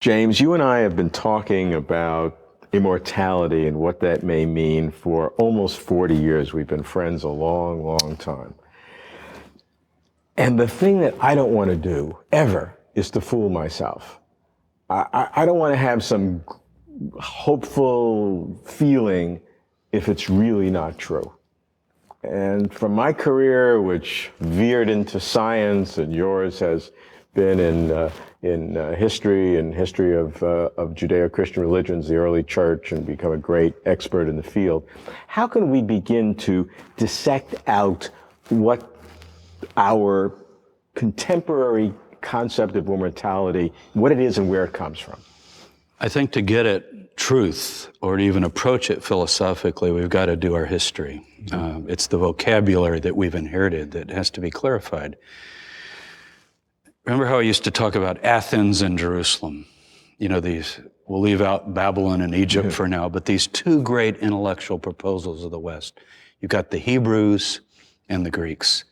James, you and I have been talking about immortality and what that may mean for almost 40 years. We've been friends a long, long time. And the thing that I don't want to do, ever, is to fool myself. I don't want to have some hopeful feeling if it's really not true. And from my career, which veered into science, and yours has been in history of Judeo-Christian religions, the early church, and become a great expert in the field, how can we begin to dissect out what our contemporary concept of immortality, what it is and where it comes from? I think to get at truth, or to even approach it philosophically, we've got to do our history. It's the vocabulary that we've inherited that has to be clarified. Remember how I used to talk about Athens and Jerusalem? You know, we'll leave out Babylon and Egypt for now, but these two great intellectual proposals of the West. You've got the Hebrews and the Greeks.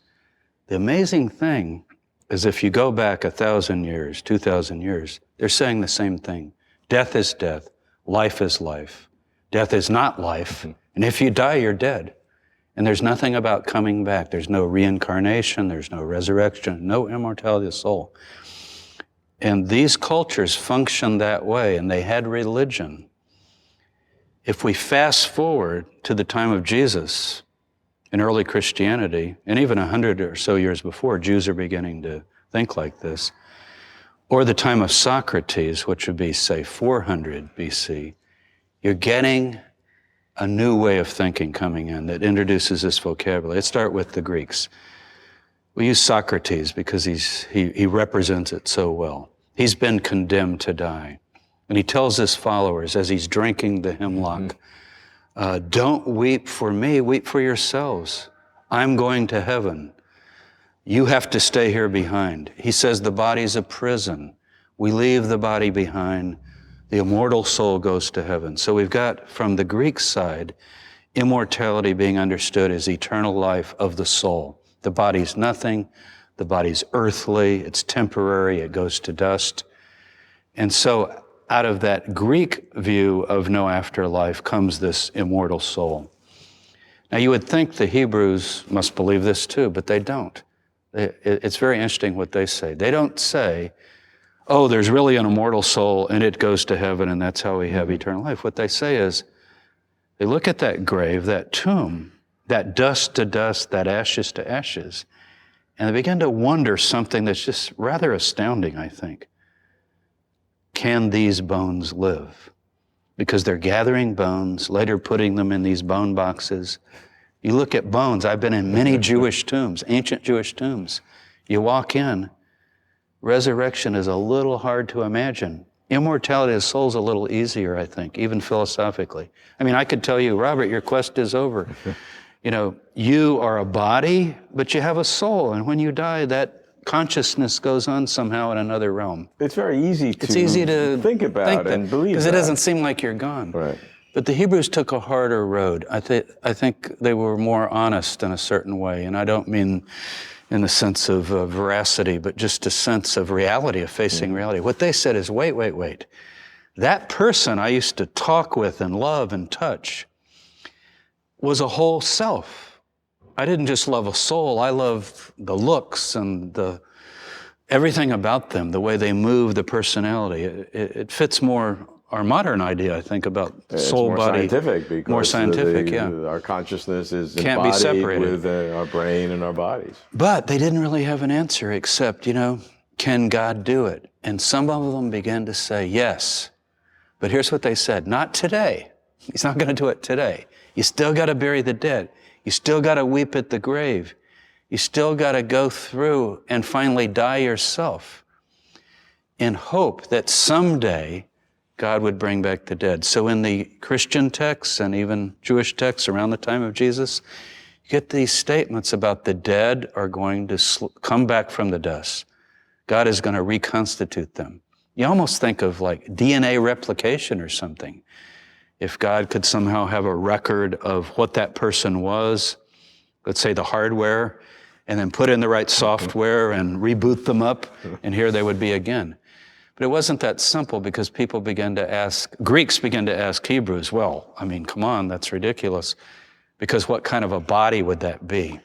The amazing thing is if you go back 1,000 years, 2,000 years, they're saying the same thing. Death is death. Life is life. Death is not life. And if you die, you're dead. And there's nothing about coming back. There's no reincarnation. There's no resurrection. No immortality of soul. And these cultures functioned that way, and they had religion. If we fast forward to the time of Jesus, in early Christianity, and even 100 or so years before, Jews are beginning to think like this, or the time of Socrates, which would be, say, 400 BC, you're getting a new way of thinking coming in that introduces this vocabulary. Let's start with the Greeks. We use Socrates because he represents it so well. He's been condemned to die. And he tells his followers as he's drinking the hemlock, don't weep for me, weep for yourselves. I'm going to heaven. You have to stay here behind. He says the body's a prison. We leave the body behind. The immortal soul goes to heaven. So we've got, from the Greek side, immortality being understood as eternal life of the soul. The body's nothing. The body's earthly. It's temporary. It goes to dust. And so out of that Greek view of no afterlife comes this immortal soul. Now, you would think the Hebrews must believe this too, but they don't. It's very interesting what they say. They don't say, oh, there's really an immortal soul and it goes to heaven and that's how we have eternal life. What they say is, they look at that grave, that tomb, that dust to dust, that ashes to ashes, and they begin to wonder something that's just rather astounding, I think. Can these bones live? Because they're gathering bones, later putting them in these bone boxes. You look at bones. I've been in many Jewish tombs, ancient Jewish tombs. You walk in, resurrection is a little hard to imagine. Immortality of the soul is a little easier, I think, even philosophically. I mean, I could tell you, Robert, your quest is over. You know, you are a body, but you have a soul. And when you die, that consciousness goes on somehow in another realm. It's very easy to think about and believe because that. It doesn't seem like you're gone. Right. But the Hebrews took a harder road. I think they were more honest in a certain way, and I don't mean in the sense of veracity, but just a sense of reality, of facing reality. What they said is, wait. That person I used to talk with and love and touch was a whole self. I didn't just love a soul, I loved the looks and everything about them, the way they move, the personality. It fits more our modern idea, I think, about soul, body. More scientific, yeah. Our consciousness is Can't be separated with our brain and our bodies. But they didn't really have an answer except, can God do it? And some of them began to say yes. But here's what they said, not today. He's not going to do it today. You still got to bury the dead. You still got to weep at the grave. You still got to go through and finally die yourself in hope that someday God would bring back the dead. So in the Christian texts and even Jewish texts around the time of Jesus, you get these statements about the dead are going to come back from the dust. God is going to reconstitute them. You almost think of like DNA replication or something. If God could somehow have a record of what that person was, let's say the hardware, and then put in the right software and reboot them up, and here they would be again. But it wasn't that simple because people began to ask, Greeks began to ask Hebrews, well, I mean, come on, that's ridiculous. Because what kind of a body would that be?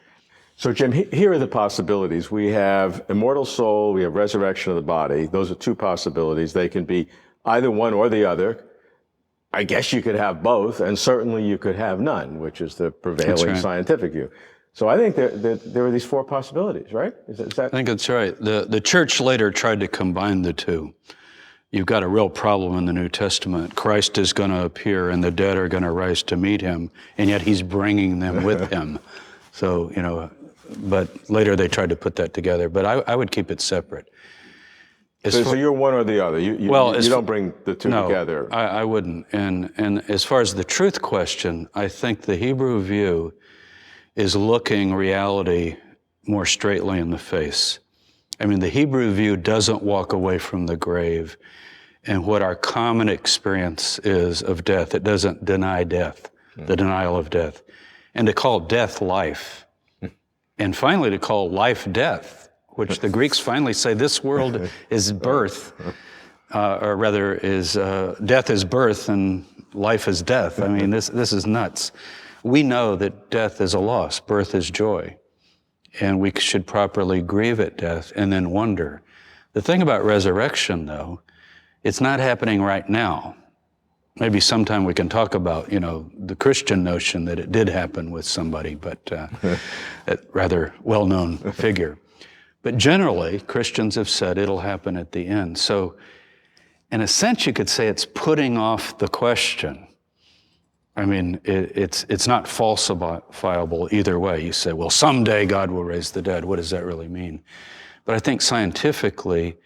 So, Jim, here are the possibilities. We have immortal soul, we have resurrection of the body. Those are two possibilities. They can be either one or the other. I guess you could have both, and certainly you could have none, which is the prevailing scientific view. So I think there are these four possibilities, right? Is that... I think that's right. The church later tried to combine the two. You've got a real problem in the New Testament. Christ is going to appear and the dead are going to rise to meet him, and yet he's bringing them with him. So, you know, but later they tried to put that together. But I would keep it separate. So you're one or the other. You don't bring the two together. No, I wouldn't. And as far as the truth question, I think the Hebrew view is looking reality more straightly in the face. I mean, the Hebrew view doesn't walk away from the grave and what our common experience is of death. It doesn't deny death, the denial of death. And to call death life, and finally to call life death, which the Greeks finally say this world is birth, or rather is death is birth and life is death. I mean, this is nuts. We know that death is a loss, birth is joy, and we should properly grieve at death and then wonder. The thing about resurrection, though, it's not happening right now. Maybe sometime we can talk about, you know, the Christian notion that it did happen with somebody, but a rather well-known figure. But generally, Christians have said it'll happen at the end. So in a sense, you could say it's putting off the question. I mean, it's not falsifiable either way. You say, well, someday God will raise the dead. What does that really mean? But I think scientifically,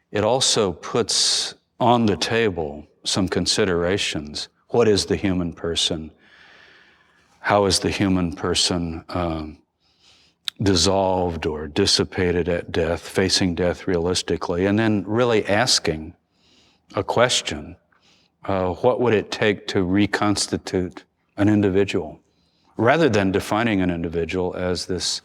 it also puts on the table some considerations. What is the human person? How is the human person dissolved or dissipated at death, facing death realistically, and then really asking a question, what would it take to reconstitute an individual, rather than defining an individual as this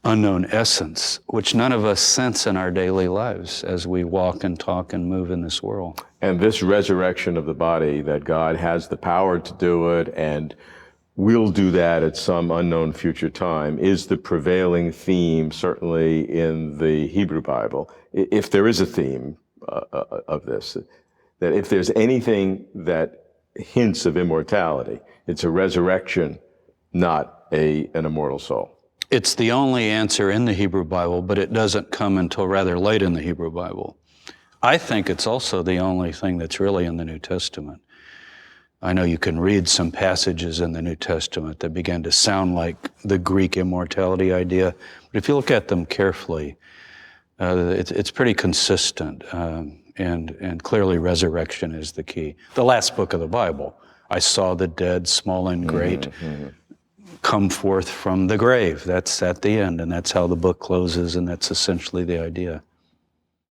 unknown essence, which none of us sense in our daily lives as we walk and talk and move in this world. And this resurrection of the body, that God has the power to do it and will do that at some unknown future time, is the prevailing theme, certainly in the Hebrew Bible. If there is a theme of this, that if there's anything that hints of immortality, it's a resurrection, not an immortal soul. It's the only answer in the Hebrew Bible, but it doesn't come until rather late in the Hebrew Bible. I think it's also the only thing that's really in the New Testament. I know you can read some passages in the New Testament that begin to sound like the Greek immortality idea, but if you look at them carefully, it's pretty consistent, and clearly resurrection is the key. The last book of the Bible, I saw the dead, small and great, come forth from the grave. That's at the end, and that's how the book closes, and that's essentially the idea.